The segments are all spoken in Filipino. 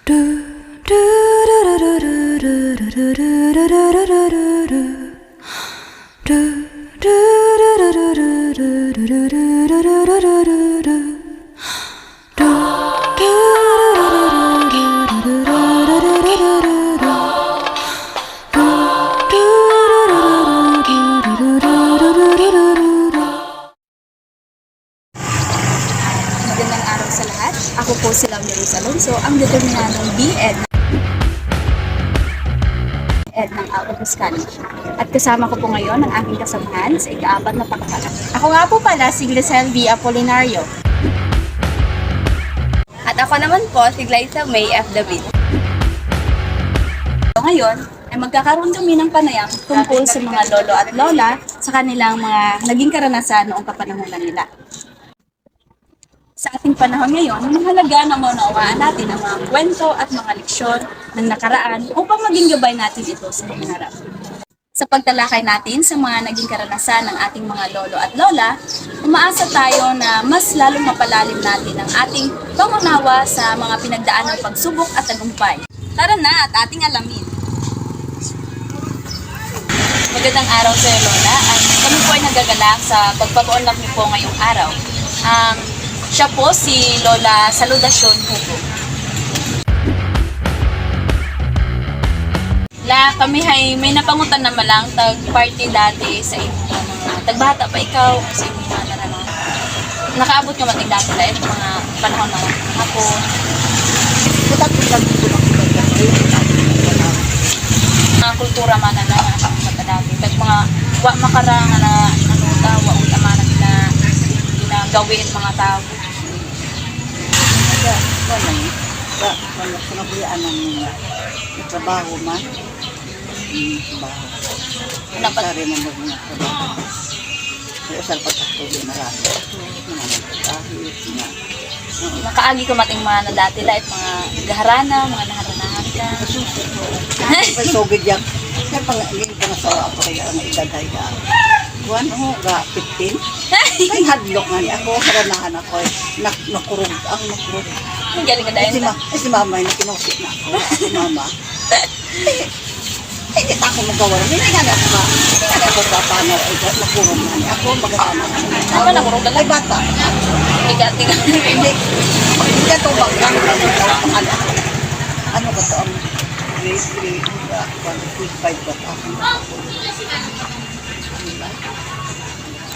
Magandang araw sa lahat. Ako po si Laura Alonso, ang determinadong B.Ed ng Autobus College. At kasama ko po ngayon ang aking kasamahan sa ika-4 na pakpala. Ako nga po pala si Glisel V. Apolinario. At ako naman po si Glyza May F. David. So ngayon, ay magkakaroon kami ng panayam tungkol sa mga lolo at lola sa kanilang mga naging karanasan noong kapanahunan nila. Sa ating panahon ngayon, mahalaga na maunawaan natin ang mga kwento at mga leksyon ng nakaraan upang maging gabay natin ito sa hinaharap. Sa pagtalakay natin sa mga naging karanasan ng ating mga lolo at lola, umaasa tayo na mas lalong mapalalim natin ang ating pangunawa sa mga pinagdaan ng pagsubok at tagumpay. Tara na at ating alamin. Magandang araw sa iyo, Lola. At kami po ay nagagalak sa pagpapaunlak niyo po ngayong araw. Siya po si Lola Saludasyon Hugo. Kami ay may napangutan na malang tag-party dati sa inyong mga tagbata pa ikaw sa inyong mga naranasan. Nakaabot ka mating dati lahat mga panahon na hapon. Mga kultura man na mga dati. Mga wak makarang na wa utama na ginagawin mga tao. Panabuyan ng trabaho man. Nakasari man mga trabaho. Kaya saan pagkatuloy marami. Mga kahit nga. Makaagi ko mating mga na dati lahat, mga gaharana, mga naharanahan ka. Ay, sugid yan. Kaya pangasawa ako kaya ang edad-hay ka. Buwan ako, 15. Kaya hadlok nga niya ako, karanahan ako. Nakurog, ang nakurog. Ang galing ka dahil na. Si mama yung kinusit na ako. Si mama. Hindi ako magawa. Hindi nga ako papano. Nakurog nga niya ako. Magkasama ka niya. Ano nakurog ka Ay, bata. Tiga-tiga. Hindi. Hindi ka tubag lang. Ano ba ito? Ang grade 3. 5 ba ako?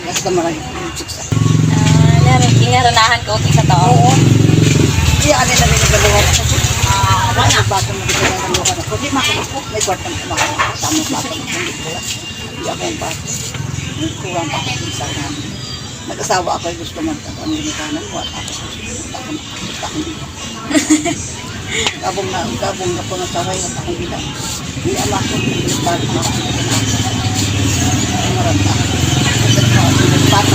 Mas na marami yung chicks. Ingaranahan ko sa tao. Oo. Hindi, ano na rin nagaluhan ako. Wala. Batang nagaluhan ako. Hindi makuloko. May kwartang kumakas. Tamang batang. Hindi ko lang. Hindi ako yung batang. Kurang pa ako sa namin. Nag-asawa ako. Gusto magtaka ang ginikanan. Wala ako. Gusto akong dito. Gabong na po ng saway. Wala akong dito. Hindi ama ko. Hindi batang ako. Maranta. Bata.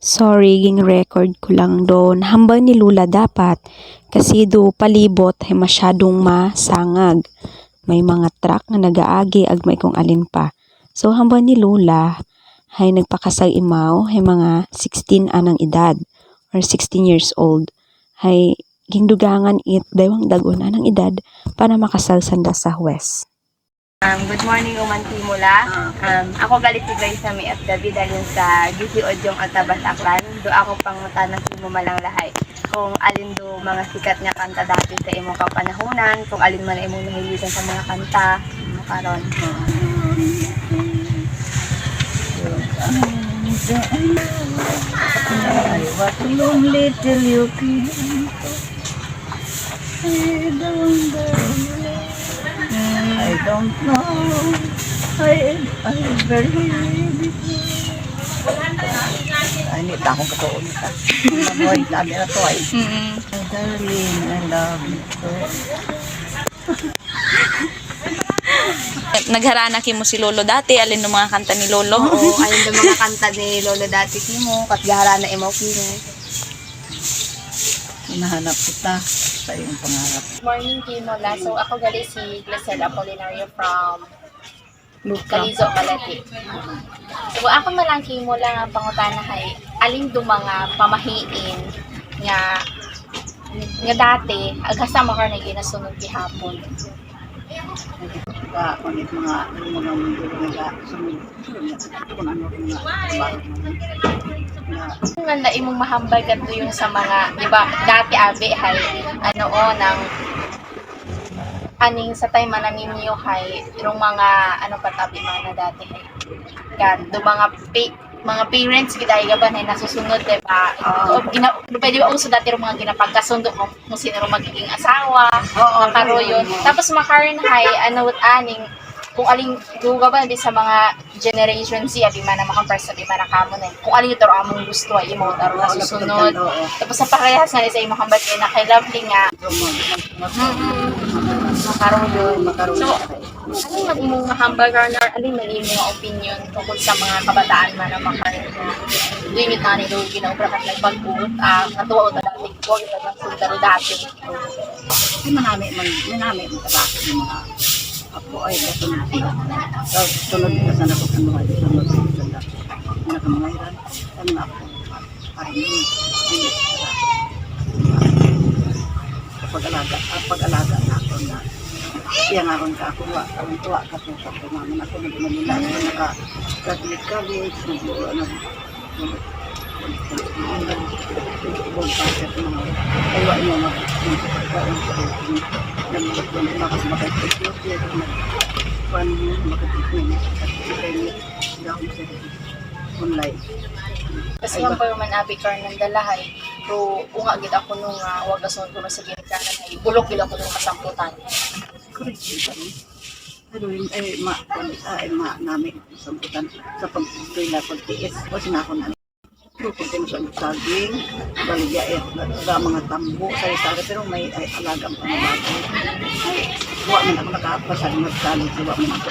Sorry, ging record ko lang doon. Hambang ni Lula dapat kasi do palibot ay masyadong masangag. May mga truck na nagaagi ag may kung alin pa. So hambang ni Lula ay nagpakasag imaw ay mga 16 anang edad or 16 years old. Ay gingdugangan it daywang dagon anang edad para makasal sanda sa West. Good morning, umanti mula. Ako galit si Glyza May F. David dahil sa GC Odyong Altabas Aklan. Do ako pangutanang mo malang lahay. Kung alin do mga sikat nga kanta dati sa imong kapanahunan, kung alin man imong nahiligan sa mga kanta, karon. What lonely till you came. I don't know. I very ay, hindi ta akong katuon nita. Mabuhay namin na to ay. My darling, I love you so. Nagharana mo si Lolo dati, alin ng mga kanta ni Lolo? Oo, alin do mga kanta ni Lolo dati kimo, kat gahara na imaw kimo. Hinahanap kita sa iyong pangarap. Morning, Tinola. So, ako gali si Glisel Apolinario from Kalizo Balati. So ako malangking mo lang ang pangutana kay alin do mga pamahiin nga dati agkasama ka na ginasunod gihapon. Ngunit mga mundo nga sunod kung ano mga trabaho na Nga na imong mahambal kadto yung sa mga, di ba, dati abi hay ano nang aning sa time man ninyo hay yung mga ano patabi man na dati hay kan do mga parents gid ay gaban ay nasusunod di ba pwede ba uso dati yung mga ginapagkasundo mo sino ro magiging asawa makaroyon tapos makaron hay ano aning kung aling gaban di sa mga generation Z abi man na makampar sa di man na kamo na kung alin ito among gusto ay imo taro nasusunod tapos sa pakarehas nga sa imong hambat kay nakailavely nga makaroon so ano man imong mahambal or alin man imong opinion tungkol sa mga kabataan man na makaroon na limit na nilo ginaubra kat nagpagbuot natuwa ta dati wag ita ng sundaro dati manami mo trabaho ng mga ako ay sunod ka sana ko kan mga sunod sila na kamangairan kan ako parang pag-alaga na ako na siya nga ron ka ako ang tuwa ka po sa kumaman ako na Manila ako naka-graduate college ayaw niya online. kasi ang man abi kar ng dalahay pero unga gid ako nung wag asunod ko na sa ginikanan ay bulok gid ako nung kasamputan. Correct yun. Pero ay namin samputan sa pagpila pagtiis o sinakon na pagpili sa saging baligya sa mga tambo sa pero may alagang panabago huwag man ako nakapasag magsalit huwag man ako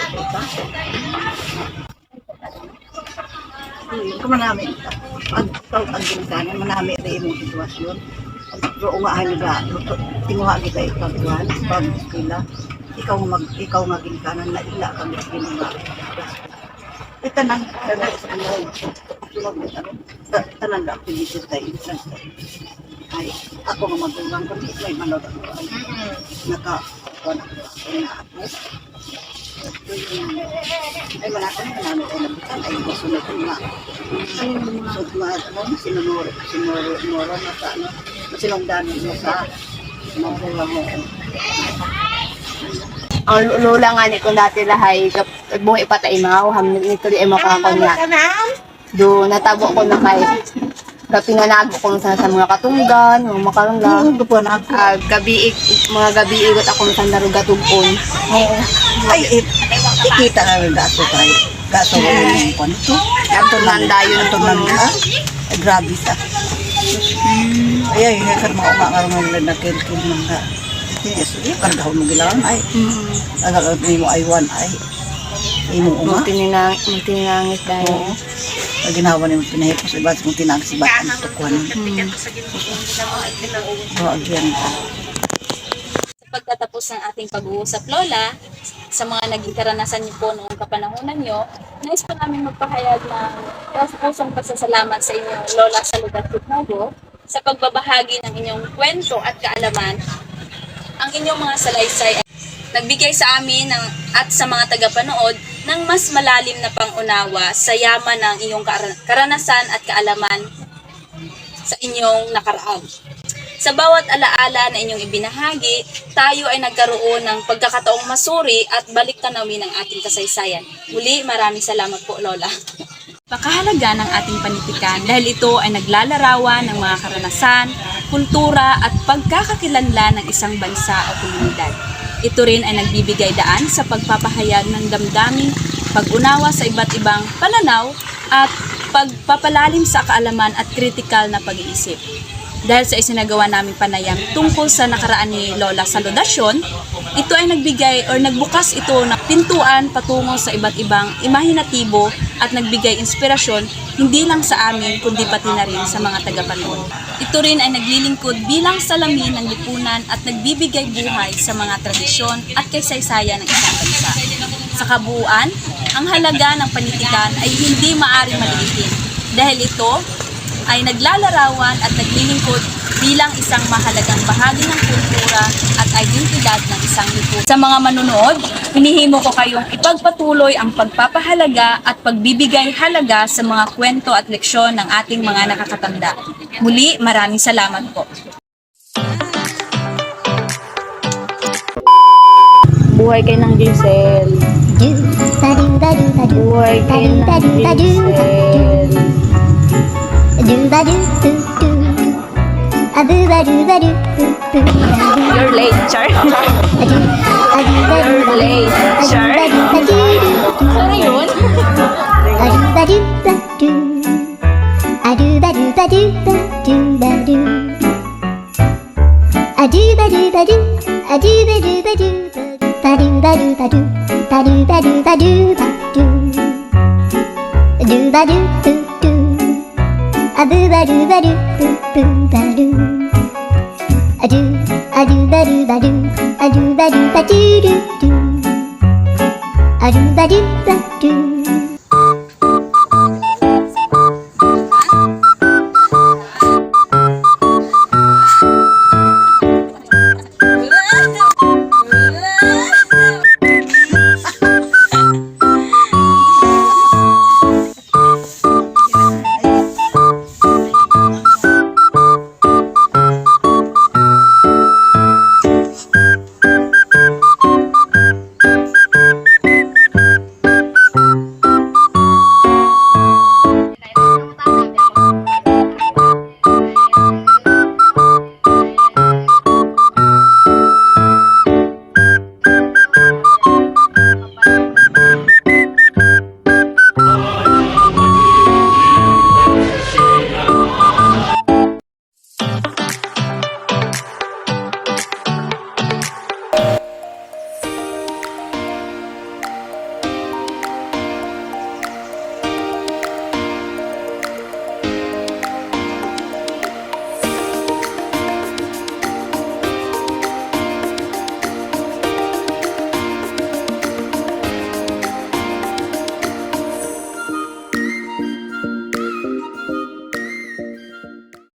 ito kung manami ang ginikanan manami rin yung sitwasyon pero ungahan nila tinguha kita ipagkuhan pagpila ikaw nga ginikanan na ila kami ginuha tanan tanan na activities tayo ay ako nga magulang ko may manood ako ay nakakuha na ako ay malaki na namin ay nabutan ay masunod ko nga sinunod na sa sinungdanin mo sa magulang mo Ang lula nga ni kung dati lahay, buhay patay mga ham nito di ay makakon nga. Do natabo ko na kay kapinanago ko sa mga katunggan, mga makarangga. Mga gabi igot ako sa darugatugpon. ay ikita na rin dato tayo gato yung kwanto gato nandayo na tumanda ay grabe sa ay kan mga nga na kilkil mga yes kargaw mo gilang ay agad mo ay one ay imo uma Tinangis dahil. ginawa ni mo pinahipos iba mo tinag si batan tukwan again Sa pagtatapos ng ating pag-uusap, Lola, sa mga naging karanasan niyo po noong kapanahunan niyo, nais po namin magpahayag ng pusong pasasalamat sa inyo, Lola Saludat Tutnogo, sa pagbabahagi ng inyong kwento at kaalaman. Ang inyong mga salaysay ay nagbigay sa amin at sa mga tagapanood ng mas malalim na pangunawa sa yaman ng iyong karanasan at kaalaman sa inyong nakaraan. Sa bawat alaala na inyong ibinahagi, tayo ay nagkaroon ng pagkakataong masuri at balik tanawin ng ating kasaysayan. Muli, maraming salamat po, Lola. Pakahalaga ng ating panitikan dahil ito ay naglalarawan ng mga karanasan, kultura at pagkakakilanlan ng isang bansa o komunidad. Ito rin ay nagbibigay daan sa pagpapahayag ng damdaming pag-unawa sa iba't ibang pananaw at pagpapalalim sa kaalaman at kritikal na pag-iisip. Dahil sa isinagawa naming panayam tungkol sa nakaraan ni Lola sa Saludasyon, ito ay nagbigay o nagbukas ito ng pintuan patungo sa iba't ibang imahinatibo at nagbigay inspirasyon hindi lang sa amin kundi pati na rin sa mga tagapanood. Ito rin ay naglilingkod bilang salamin ng lipunan at nagbibigay buhay sa mga tradisyon at kasaysayan ng isang bansa. Sa kabuuan, ang halaga ng panitikan ay hindi maaaring maliitin dahil ito ay naglalarawan at naglilingkod bilang isang mahalagang bahagi ng kultura at identidad ng isang lipunan. Sa mga manunood, hinihimo ko kayong ipagpatuloy ang pagpapahalaga at pagbibigay halaga sa mga kwento at leksyon ng ating mga nakakatanda. Muli, maraming salamat po. Buhay kayo ng Giselle. Buhay kayo ng Giselle. You're late, Char. You're late, Char. Ano yun? Adu